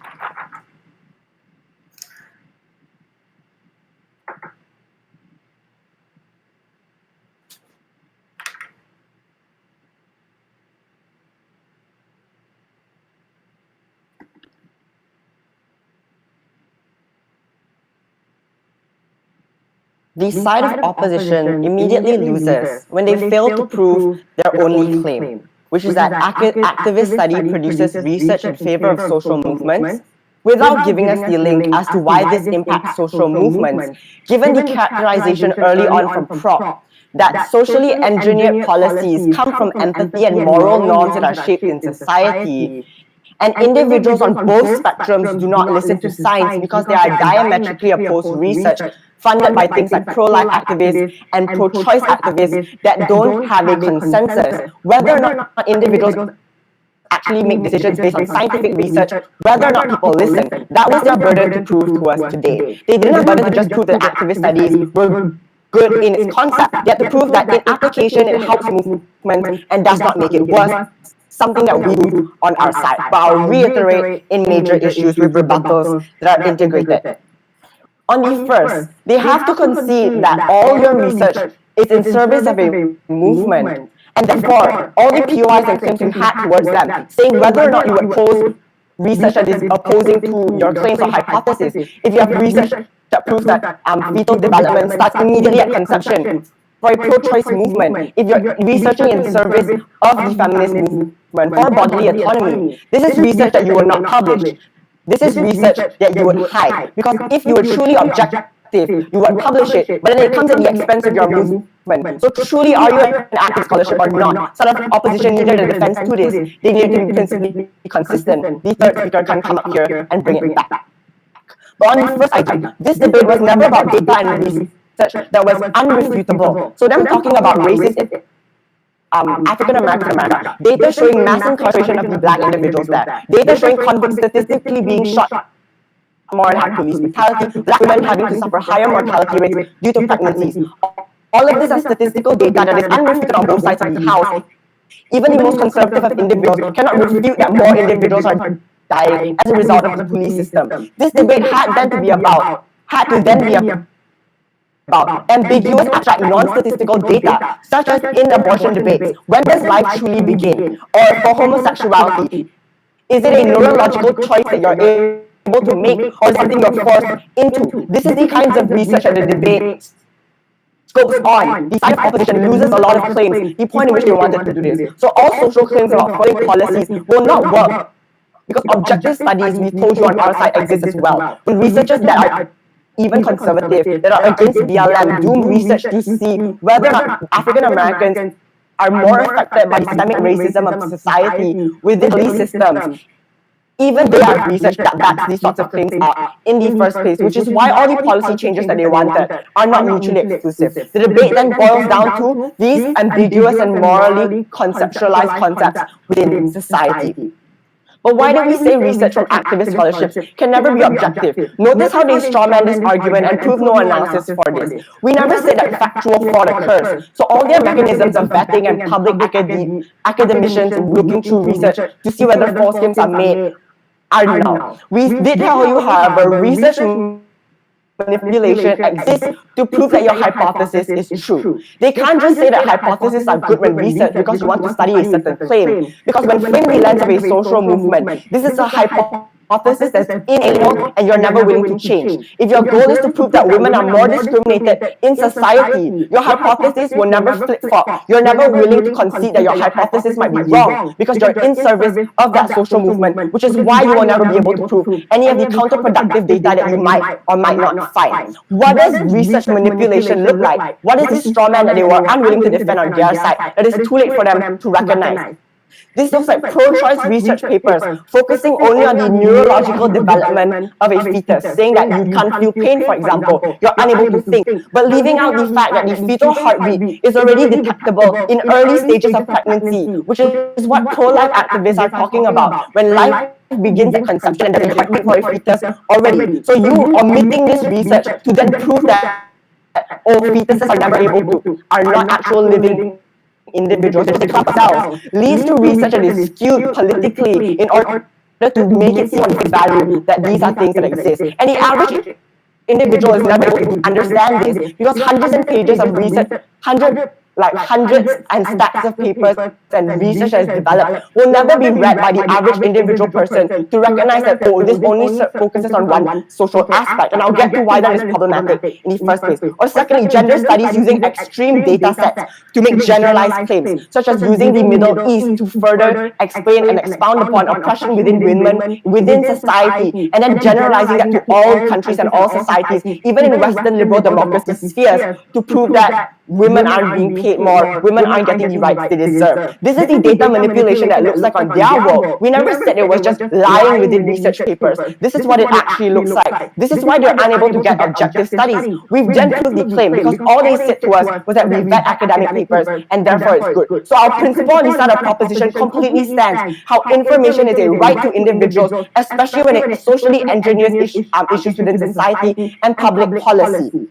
The side of opposition immediately loses when they fail to prove their only claim, which is that activist study produces research in favor of social movements, without giving us the link as to why this impacts social movements, given the characterization early on from prop that socially engineered policies come from empathy and moral norms that are shaped in society. And individuals on both spectrums do not listen to science because they are diametrically opposed research funded by things like pro-life activists and pro-choice activists that don't have a consensus whether or not individuals actually make decisions based on scientific research, whether or not people listen. That was their burden to prove to us today. They didn't have burden to just prove that activist studies were good in its concept. They had to prove that in application it helps movements and does not make it worse. Something that we do on our side, but I'll reiterate in major issues with rebuttals that are integrated. On the first, they have to concede that all your research is in service of a movement, and therefore all the POIs and claims you had towards them, saying whether or not you would pose research that is opposing to your claims or hypothesis. If you have research that proves that fetal development starts immediately at conception for a pro-choice movement, if you're researching in service of the feminist movement for bodily autonomy, this is research that you will not publish. This is research that you would hide. Because if you were truly objective, you would publish it, but then it comes at the expense of your movement. So truly, are you an active scholarship or not? Sort of opposition needed a defense to this. They need to be principally consistent. The third speaker can come up here and bring it back. But on the first item, this debate was never about data and research that was unrefutable. So them talking about racist African Americans in America, data showing mass incarceration of the black individuals there, data showing convicts statistically being shot more and have police brutality, black women having to suffer higher mortality rates due to pregnancies. All of this are statistical data that is unrefuted on both sides of the house. Even the most conservative of individuals cannot refute that more individuals are dying as a result of the police system. This debate had then to be about ambiguous, abstract, non-statistical data, such as in abortion debates. When does life truly begin? Or for homosexuality, is it a neurological choice that you're able to make, or something you're forced into? This is the kinds of research that the debate scopes on. The side of opposition loses a lot of claims, the point in which they wanted to do this. So all social claims about following policies will not work, because objective studies, we told you on our side, exist as well. When researchers that are even conservative, that are against BLM, do research to see whether or not African Americans are more affected by the systemic racism of society with the police systems. Even they have research that backs these sorts of claims up in the first place, which is why all the policy changes that they wanted are not mutually exclusive. The debate then boils down to these ambiguous and morally conceptualized concepts within society. But why do we say research from activist scholarships can never be objective? Notice how they strawman this argument and prove no analysis for this. We never say that factual fraud occurs. So all their mechanisms of vetting and public academicians looking through research to see whether false claims are made are null. We did tell you, however, research manipulation exists to prove that your hypothesis is true. They can't just say that hypotheses are good when researched because you want to study a certain claim. Because when framed in the lens of a social movement, this is a hypothesis that's inalienable and you're never willing to change. If your goal is to prove that women are more discriminated in society, your hypothesis will never flip-flop. You're never willing to concede that your hypothesis might be wrong because you're in service of that social movement, which is why you will never be able to prove any of the counterproductive data that you might or might not find. What does research manipulation look like? What is the straw man that they were unwilling to defend on their side that is too late for them to recognize? This looks like pro-choice research papers focusing only on the neurological development of a fetus, saying that you can't feel pain, for example, you're unable to think, but leaving out the fact that the fetal heartbeat is already detectable in early stages of pregnancy, which is what pro-life activists are talking about when life begins at conception and there's a heartbeat for a fetus already. So you omitting this research to then prove that fetuses are never able to, are not actual living individuals to themselves leads to research that is skewed politically in order to make it seem on face value that these are things that exist. And the average individual is never able to understand this because hundreds of pages of research, hundreds and stacks of papers and research that is developed will never be read by the average individual person to recognize that, oh, this only focuses on one social aspect. And I'll get to why that is problematic in the first place. Or secondly, gender studies using extreme data sets to make generalized claims, such as using the Middle East to further explain and expound upon oppression within women, within society, and then generalizing that to all countries and all societies, even in Western liberal democracy spheres, to prove that women aren't being paid more, women aren't getting the rights they deserve. This is the data manipulation that looks like on their world. We never said it was just lying within research papers. This is what it actually looks like. This is why they're unable to get objective studies. We've then proved the claim because all they said to us was that we vet academic papers and therefore it's good. So our principle on this side of proposition completely stands. How information is a right to individuals, especially when it socially engineers issues within society and public policy.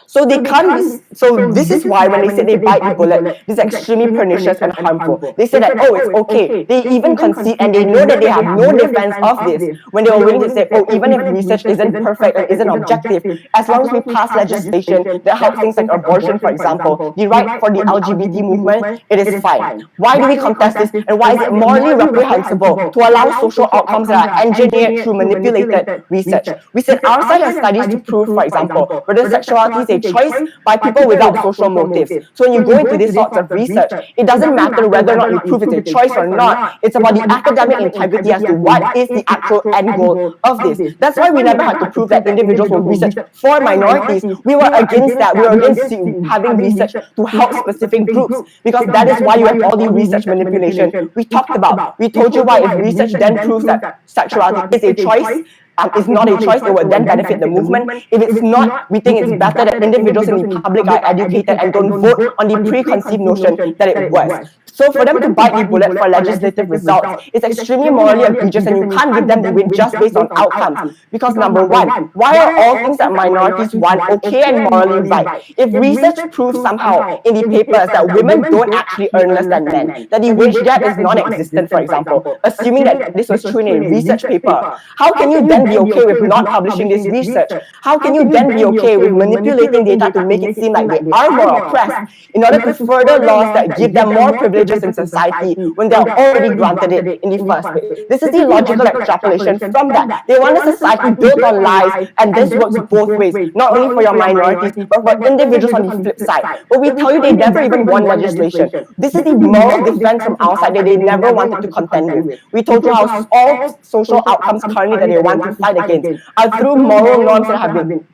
So they can't. So this is why when they say they bite the bullet, this is extremely pernicious and harmful. They say that, oh, it's okay. They even concede and they know that they have no defense of this when they were willing to say, oh, even if research isn't perfect and isn't objective, as long as we pass legislation that helps things like abortion, for example, the right for the LGBT movement, it is fine. Why do we contest this, and why is it morally reprehensible to allow social outcomes that are engineered through manipulated research? We said our side has studies to prove, for example, whether sexuality is a choice by people without social motives. So when you go into these sorts of research, it doesn't matter whether or not you prove it's a choice or not. It's about the academic integrity as to what is the actual end goal of this. That's why we never had to prove that individuals will research for minorities. We were against that. We were against having research to help specific groups because that is why you have all the research manipulation we talked about. We told you why if research then proves that sexuality is a choice, is not a choice, it would then benefit the movement. If it's not, we think it's better that individuals in the public are educated and don't vote on the preconceived notion that it was. So for them to bite the bullet for legislative results is extremely morally egregious, and you can't give them the win just based on outcomes. Because number one, why are all things that minorities want okay and morally right? If research proves somehow in the papers that women don't actually earn less than men, that the wage gap is non-existent, for example, assuming that this was true in a research paper, how can you then be okay with not publishing this research? How can you then be okay with manipulating data to make it seem like they are more oppressed in order to further laws that give them more privileges in society when they are already granted it in the first place? This is the logical extrapolation from that. They want a society built on lies, and this works both ways, not only for your minorities, but for individuals on the flip side. But we tell you they never even won legislation. This is the moral defense from our side that they never wanted to contend with. We told you how all social outcomes currently that they want to fight against are through moral norms that have been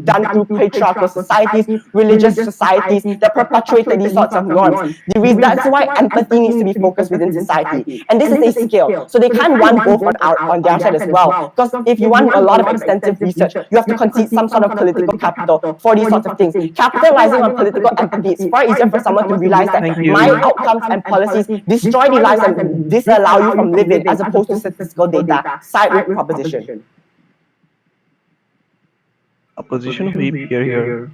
done through patriarchal societies, religious societies that perpetuated these sorts of norms. That's why empathy needs to be focused within society. And this is a skill. So they can't run both on their side as well. Because if you want a lot of extensive research, you have to concede some sort of political capital for these sorts of things. Capitalizing on political empathy, it's far easier for someone to realize that my outcomes and policies destroy the lives and disallow you from living as opposed to statistical data. Side with proposition. Opposition whip here.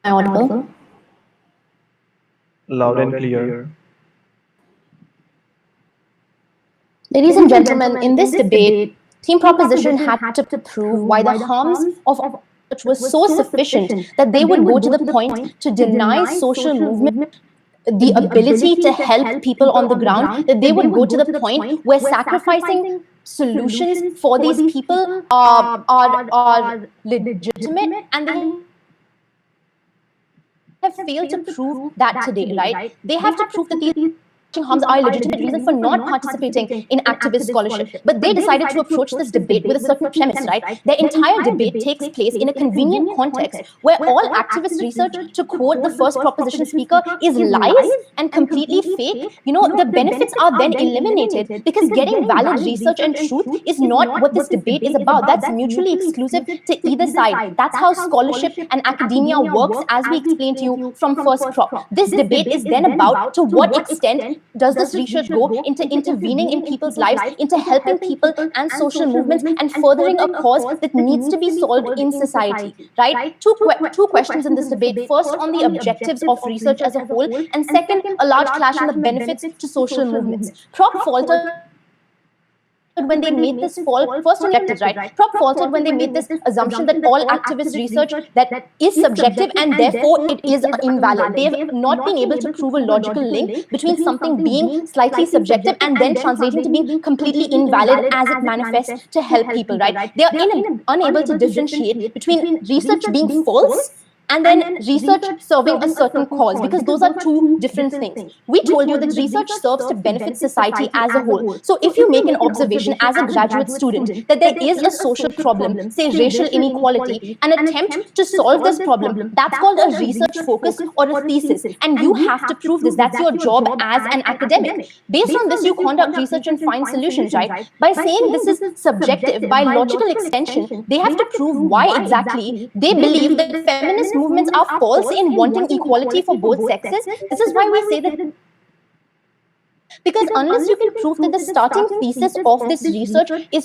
I audible? Loud and clear. Ladies and gentlemen, in this debate, Team Proposition had to prove why the harms of research was so sufficient that they would go to the point to deny social movement the ability to help people on the ground, that they would go to the point where sacrificing solutions for these people are legitimate, and they have failed to prove that today, right? They have to prove that these harms are a legitimate reason for not participating in activist scholarship. But they decided to approach this debate with a certain premise, right? Their entire debate takes place in a convenient context where all activist research, to quote the first proposition speaker, is lies and completely fake. You know, the benefits are then eliminated because getting valid research and truth is not what this debate is about. That's mutually exclusive to either side. That's how scholarship and academia works, as we explained to you from first prop. This debate is then about to what extent does this research go into intervening in people's lives, into helping people and social movements, and furthering a cause that needs to be solved in society, right? Two questions in this debate. First, on the objectives of research as a whole, and second, a large clash on the benefits to social movements. Prop faltered when they made this first elected, right? Prop faltered when they made this assumption that all activist research that is subjective and therefore it is invalid. They have not been able to prove a logical link between something being slightly subjective and then translating to being completely invalid as it manifests to help people, right? They are unable to differentiate between research being false and then research serving a certain cause, because those are two different things. We told you that research serves to benefit society as a whole. So if you make an observation as a graduate student that there is a social problem, say racial inequality, an attempt to solve this problem, that's called a research focus or a thesis. And you have to prove this. That's your job as an academic. Based on this, you conduct research and find solutions, right? By saying this is subjective, by logical extension, they have to prove why exactly they believe that feminist movements are false in wanting equality for both sexes. This is why we say that, because unless you can prove that the starting thesis of this research is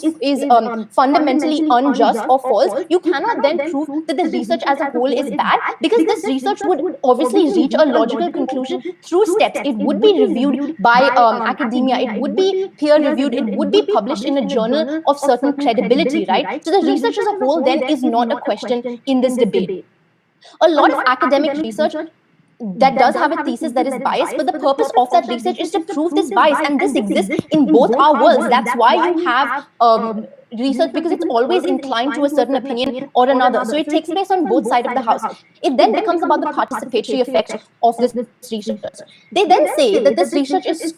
fundamentally unjust or false, you cannot then prove that the research as a whole is bad, because this research would obviously reach a logical conclusion through steps. It would be reviewed by academia, it would be peer reviewed, it would be published in a journal of certain credibility, right? So the research as a whole then is not a question in this debate. A lot of academic research that does have a thesis that is biased, but the purpose of that research is to prove this bias, and this exists in both our worlds. That's why you have research, because it's always inclined to a certain opinion or another. So it takes place on both sides of the house. It then becomes about the participatory effect of this research. They then say that this research is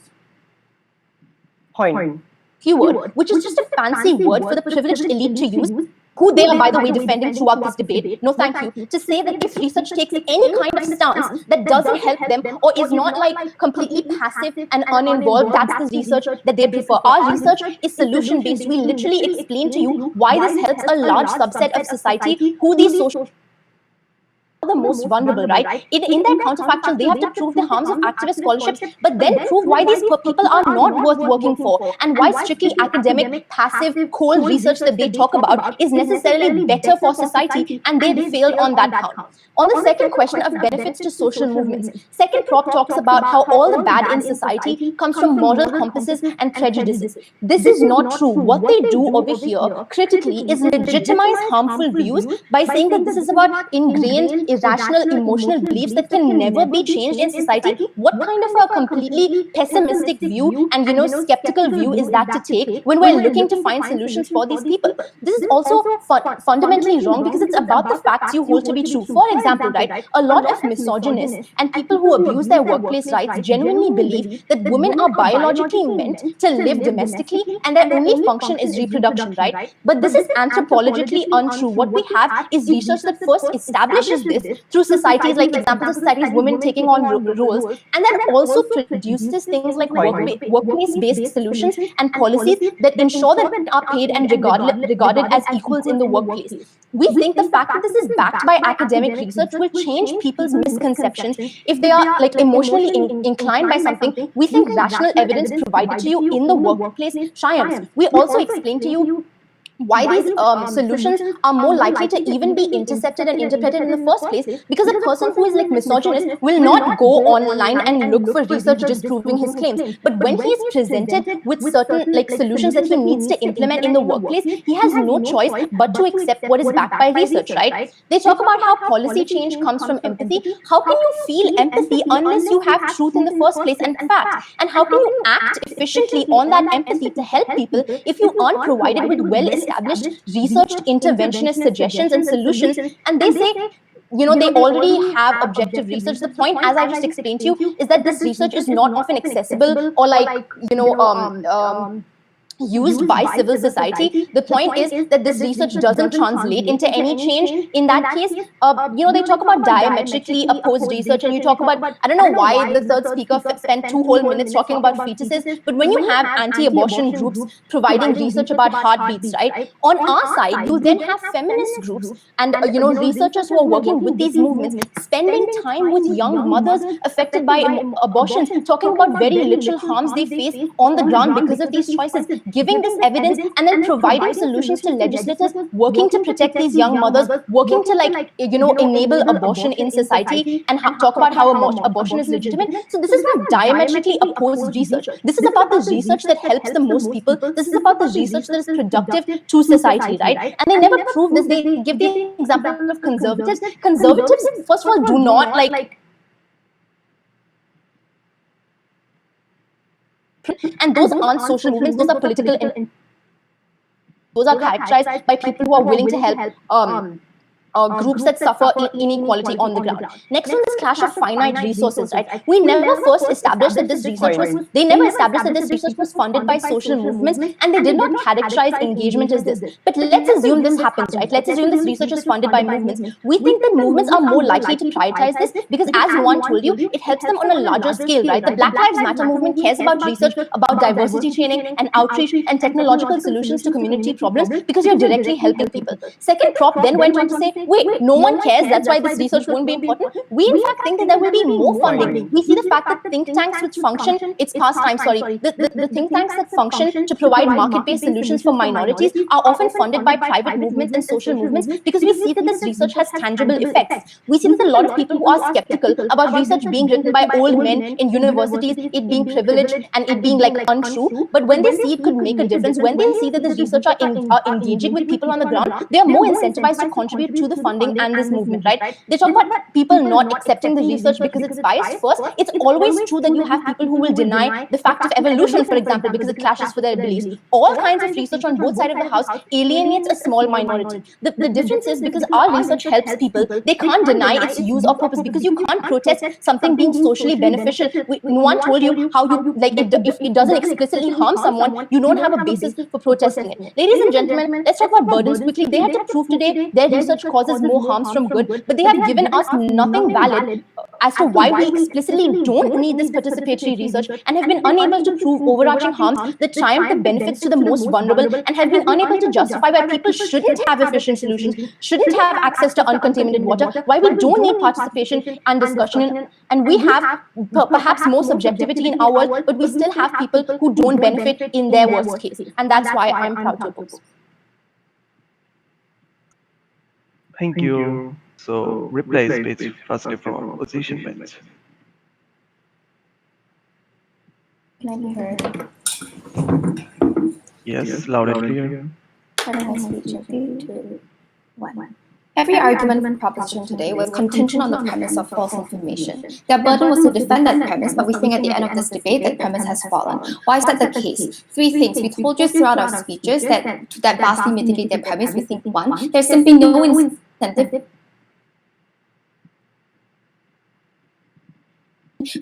keyword, which is just a fancy word for the privileged elite to use, who they are, by the way, defending throughout this debate, no thank you, to say that if research takes any kind of stance that doesn't help them or is not like completely passive and uninvolved, that's the research that they prefer. Our research is solution-based. We literally explain to you why this helps a large subset of society, who these social the most vulnerable, right? In their counterfactual, they have to prove the harms of activist scholarships, but then prove why these people are not worth working for, and why strictly academic, passive, cold research that they talk about is necessarily better for society, and they failed on that count. On the second question of benefits to social movements, second prop talks about how all the bad in society comes from moral compasses and prejudices. This is not true. What they do over here, critically, is legitimize harmful views by saying that this is about ingrained, irrational, emotional beliefs that can never be changed in society. What kind of a completely pessimistic view and, skeptical view is that to take when we're looking to find solutions for these people? This is also fundamentally wrong, because it's about the facts you hold to be true. For example, right, a lot of misogynists and people who abuse their workplace rights genuinely believe that women are biologically meant to live domestically and their only function is reproduction, right? But this is anthropologically untrue. What we have is research that first establishes this through societies, like examples of societies, women taking on roles, and then also produces things like workplace-based solutions and policies that ensure that women are paid and regarded as equals in the workplace. We think the fact that this is backed by academic research will change people's misconceptions. If they are emotionally inclined by something, we think rational evidence provided to you in the workplace triumphs. We also explain to you why these solutions are more likely to even be intercepted and interpreted in the first place, because a person who is like misogynist will not go online and look for research disproving his claims. But when he is presented with certain like solutions that he needs to implement in the workplace, he has no choice but to accept what is backed by research, right? They talk about how policy change comes from empathy. How can you feel empathy unless you have truth in the first place and fact? And how can you act efficiently on that empathy to help people if you aren't provided with well-established, researched interventionist suggestions and solutions? And they say, you know, they already have objective research. The point, as I just explained to you, is that this research is not often accessible or like, you know, used by civil society. The point is that this research doesn't translate into any change. In that case, you know, they talk about diametrically opposed research, and you talk about, I don't know why the third speaker spent 2 whole minutes talking about fetuses, but when you have anti-abortion groups providing research about heartbeats, right, on our side, you then have feminist groups and, you know, researchers who are working with these movements, spending time with young mothers affected by abortions, talking about very literal harms they face on the ground because of these choices, giving this evidence and then providing solutions to legislators working to protect these young mothers, working to, like, you know, enable abortion in society and talk about how abortion is legitimate. So this is not diametrically opposed research. This is about the research that helps the most people. This is about the research that is productive to society, right? And they never prove this. They give the example of conservatives. Conservatives, first of all, do not like, and those aren't social movements, those are political, those are characterized by people who are willing to help groups that suffer inequality on the ground. Next one is clash of finite resources, right? We never first established that this research was, they never established that this research was funded by social movements, and they did not characterize engagement as this. But let's assume this happens, right? Let's assume this research is funded by movements. We think that movements are more likely to prioritize this because, as Nuan told you, it helps them on a larger scale, right? The Black Lives Matter movement cares about research, about diversity training and outreach and technological solutions to community problems because you're directly helping people. Second prop then went on to say, wait, no one cares, that's why this research won't be important. We in fact think that there will be more funding. We see the fact that think tanks which function, it's past time, sorry, the think tanks that function to provide market-based solutions for minorities are often funded by private movements and social movements because we see that this research has tangible effects. We see that a lot of people who are skeptical about research being written by old men in universities, it being privileged and it being like untrue, but when they see it could make a difference, when they see that this research are engaging with people on the ground, they are more incentivized to contribute to the funding and this movement, right? They talk about people not accepting the research because it's biased. First, it's always true that you have people who will deny the fact of evolution, for example, because it clashes with their beliefs. All kinds of research on both sides of the house alienates a small minority. The difference is because our research helps people, they can't deny its use or purpose because you can't protest something being socially beneficial. Nuan told you how you, like, if it doesn't explicitly harm someone, you don't have a basis for protesting it. Ladies and gentlemen, let's talk about burdens quickly. They had to prove today their research causes more harms from good, but they have given us nothing valid as to why we explicitly don't need this participatory research and have been unable to prove overarching harms that triumph the benefits to the most vulnerable and have been unable to justify why people shouldn't have efficient solutions, shouldn't have access to uncontaminated water, why we don't need participation and discussion, and we have perhaps more subjectivity in our world, but we still have people who don't benefit in their worst case, and that's why I'm proud to oppose. Thank you. So, reply speech firstly from opposition bench. Can I be heard? Yes, loud and clear. Starting my speech in 3, 2, 1. Every argument for proposition today was contingent on the premise of false information. Their burden was to defend that premise, but we think at the end of this debate that premise has fallen. Why is that the case? 3 things. We told you throughout our speeches that vastly mitigate their premise. We think, 1, there's simply no incentive.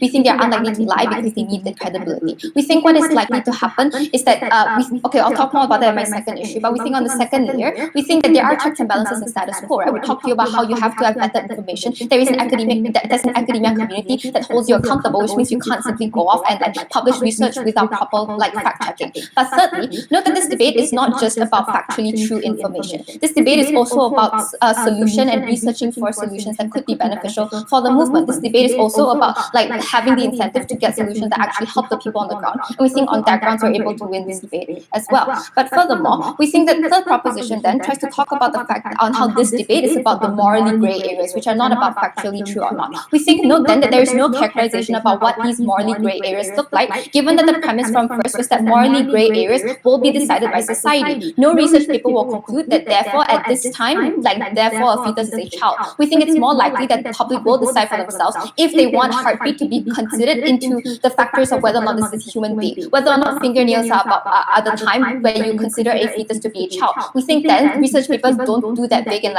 We think they're unlikely to lie because they need the credibility. We think what is likely to happen is that, I'll talk more about that in my second issue, but we think on the second layer, we think that there are checks and balances in status quo, right? We talked to you about how you have to have vetted information. There's an academia community that holds you accountable, which means you can't simply go off and publish research without proper fact-checking. But thirdly, note that this debate is not just about factually true information. This debate is also about solution and researching for solutions that could be beneficial for the movement. This debate is also about having the incentive to get solutions that actually help the people on the ground. And we think on that grounds we're able to win this debate as well. But furthermore, we think that the third proposition then tries to talk about the fact on how this debate is about the morally grey areas, which are not about factually true or not. We think, note then, that there is no characterization about what these morally grey areas look like, given that the premise from first was that morally grey areas will be decided by society. No research paper will conclude that therefore at this time, therefore a fetus is a child. We think it's more likely that the public will decide for themselves if they want heartbeat to be considered into the factors of whether or not this is a human being, whether or not fingernails are the time where you consider a fetus to be a child. We think then research papers don't do that big in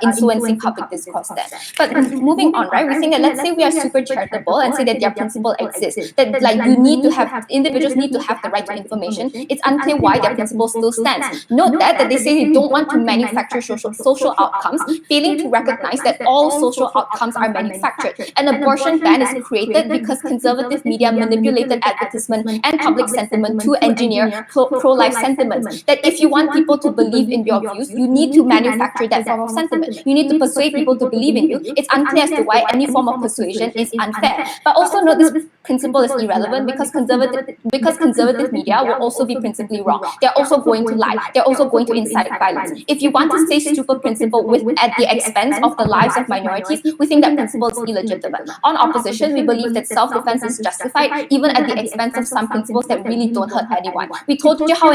influencing public discourse then. But moving on, right? We think that let's say we are super charitable and say that their principle exists, that you need to have, individuals need to have the right to information. It's unclear why their principle still stands. Note that they say they don't want to manufacture social outcomes, failing to recognize that all social outcomes are manufactured. An abortion ban is created because conservative media manipulated advertisement and public sentiment to engineer pro-life sentiments. That if you want people to believe in your views, you need to manufacture that form of sentiment. You need to persuade people to believe in you. It's unclear as to why any form of persuasion is unfair. But also note this principle is irrelevant because conservative media will also be principally wrong. They're also going to lie. They're also going to incite violence. If you want to say stupid principle at the expense of the lives of minorities, we think that principle is illegitimate. On opposition, we believe that self-defense is justified even at the expense of some principles that really don't hurt anyone. We told you how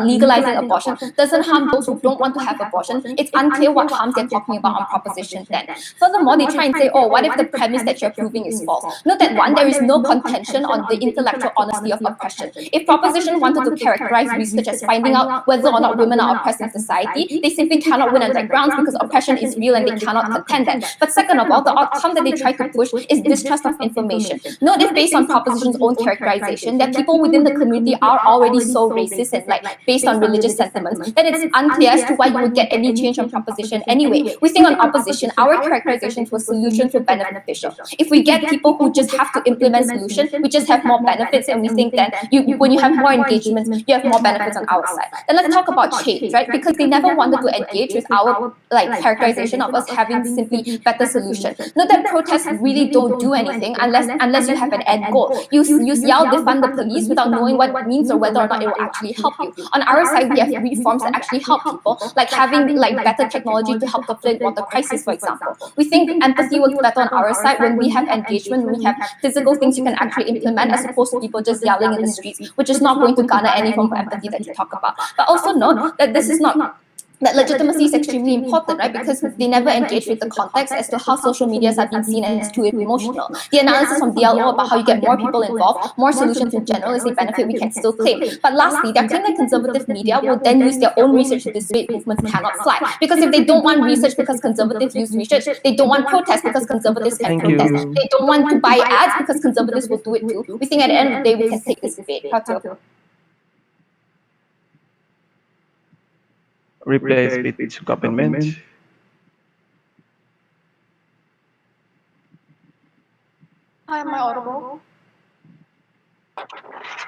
legalizing abortion doesn't harm those who don't want to have abortion. It's unclear what harms they're talking about on proposition 10. Furthermore, they try and say, oh, what if the premise that you're proving is false? Note that one, there is no contention on the intellectual honesty of oppression. If proposition wanted to characterize research as finding out whether or not women are oppressed in society, they simply cannot win on their grounds because oppression is real and they cannot contend that. But second of all, the outcome that they try to push is distrust of information. Note if based on proposition's own characterization that people within the community are already so racist and based on religious sentiments, then it's unclear as to why you would get any change on proposition anyway. We think on opposition, our characterization to a solution to beneficial. If we get people who just have to implement solutions, we just have more benefits, and we think that when you have more engagement, you have more benefits on our side. Then let's talk about change, right? Because they never wanted to engage with our characterization of us having simply better solutions. Note that protests really don't do anything unless you have an end goal. You yell defund the police without knowing what it means or whether or not it will actually help you. On our side, we have reforms that actually help people, like having better technology to help the flood water crisis, for example. We think empathy works better on our side when we have engagement, when we have physical things you can actually implement as opposed to people just yelling in the streets, which is not going to garner any form of empathy that you talk about. But also note that this is not that legitimacy is extremely important, right? Because they never engage with the context as to how social medias are being seen as too emotional. The analysis from DLO about how you get more people involved, more solutions in general is a benefit we can still claim. But lastly, their claim that conservative media will then use their own research to dissuade movements cannot fly. Because if they don't want research because conservatives use research, they don't want protests because conservatives can protest. They don't want to buy ads because conservatives will do it too. We think at the end of the day we can take this debate. Replace with government. Hi, am I audible?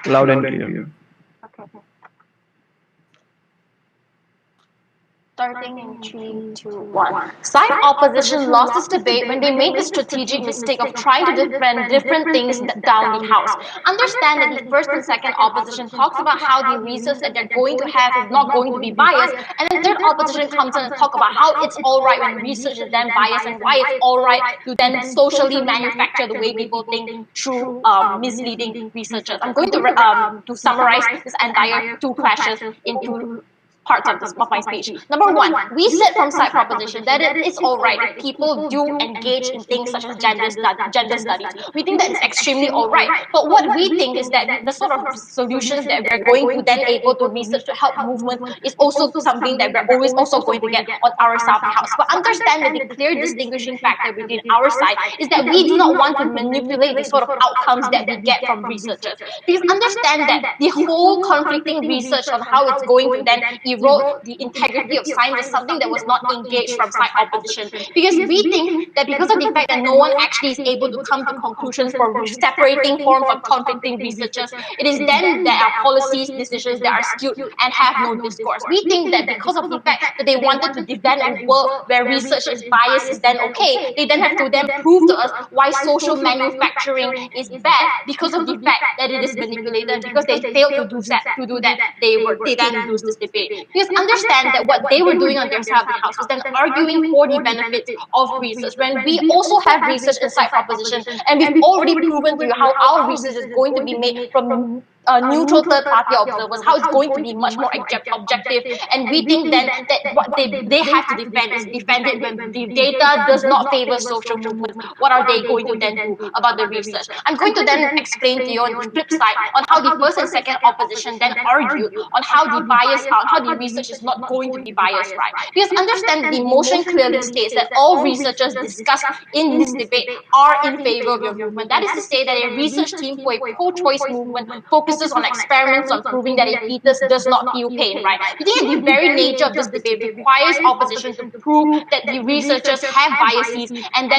Loud and clear. Okay. Starting in 3, 2, 1. Side opposition lost this debate when they made the strategic mistake of trying to defend different things down the house. Understand that the first and second opposition talks about how the research that they're going to have is not going to be biased, and then third opposition comes in and talk about how it's all right when research is then biased and why it's all right to then socially manufacture the way people think through misleading researchers. I'm going to summarize this entire two clashes into parts of my speech. Number one, we said from side proposition that it is alright if people do engage in things such as gender studies. We think that it's extremely alright. But what we think is that the sort of solutions that we're going to then able to research to help movement is also something that we're always also going to get on our side of the house. But understand that the clear distinguishing factor within our side is that we do not want to manipulate the sort of outcomes that we get from researchers. Because understand that the whole conflicting research on how it's going to then wrote the integrity of science as something that was not engaged from side opposition, because we think that because of the fact that no one actually is able to come to conclusions for separating forms of conflicting researchers, it is then that our policies, decisions that are skewed and have no discourse. We think that because of the fact that they wanted to defend a world where research is biased is then okay, they then have to then prove to us why social manufacturing is bad because of the fact that it is manipulated. Because they failed to do that, they then lose this debate. Because understand that what they were doing on their side of the house was then arguing for the benefits of research, when we also have research inside proposition, and we've already proven to you how our research is going to be made from neutral third-party observers, how it's going to be much more objective, and we think then that what they have to defend is defend it when the data does not favor social movements. What are they going to then do about the research? I'm going to then explain to you on the flip side on how the first and second opposition then argued on how the research is not going to be biased, right? Because understand that the motion clearly states that all researchers discussed in this debate are in favor of your movement. That is to say that a research team for a pro-choice movement focuses on experiments on proving that a fetus does not feel pain, right? We think that the very nature of this debate requires opposition to prove that the researchers have biases, and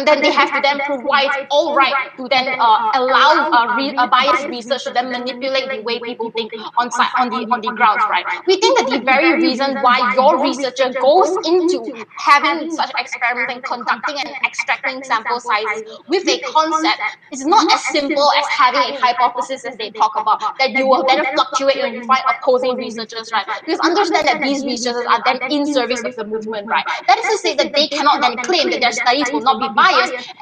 then they have to then prove why it's all right to then allow biased research to then manipulate the way people think on the grounds, right? We think that the very reason why your researcher goes into having such experiments and conducting and extracting sample sizes with a concept is not as simple as having a hypothesis as they talk about, that you will then fluctuate when you find opposing researchers, right? Because understand that these researchers are then in service of the movement, right? That is to say that they cannot then claim that their studies will not be biased,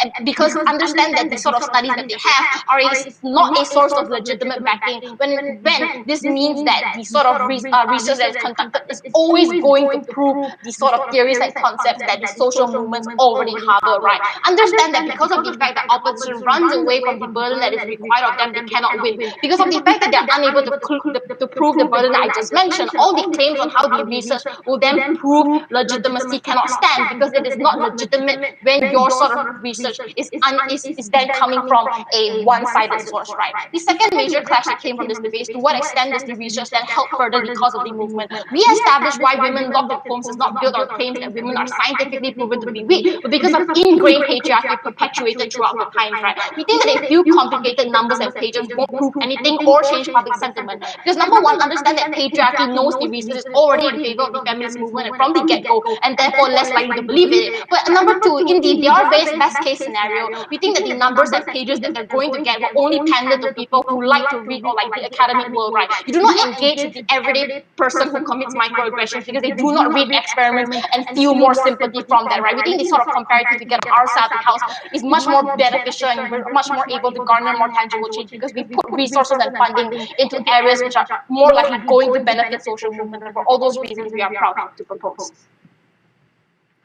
and because understand that the sort of studies that they have are not a source of legitimate backing, when this means that the sort of research that is conducted is always going to prove the sort of theories and concepts that the social movements already harbor, right? Understand that because of the fact that opposition runs away from the burden that is required of them, they cannot win. Because of the fact that they're unable to prove the burden that I just mentioned, all the claims on how the research will then prove legitimacy cannot stand, because it is not legitimate when your sort of research is then coming from a one-sided source, right? The second major clash that came from this debate is to what extent does the research then help further the cause of the movement. We established why women locked at homes is not built on claims that women are scientifically proven to be weak, but because of ingrained patriarchy perpetuated throughout the times, right? We think that a few complicated numbers and pages won't prove anything or change public sentiment. Because number one, understand that patriarchy knows the research is already in favor of the feminist movement and from the get-go, and therefore less likely to believe it. But number two, in the best case scenario, we think that the numbers and pages that they're going to get will only pander to people who like to read or like the academic world, right? You do not engage with the everyday person who commits microaggressions, because they do not read experiments and feel more sympathy from that, right? We think the sort of comparative we get on our side of the house is much more beneficial, and we're much more able to garner more tangible change because we put resources and funding into areas which are more likely going to benefit social movement. And for all those reasons, we are proud to propose.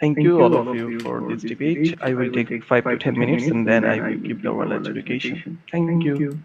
Thank you, all of you, for this debate. I will take 5 to 10 minutes and then I will give the oral adjudication. Thank you.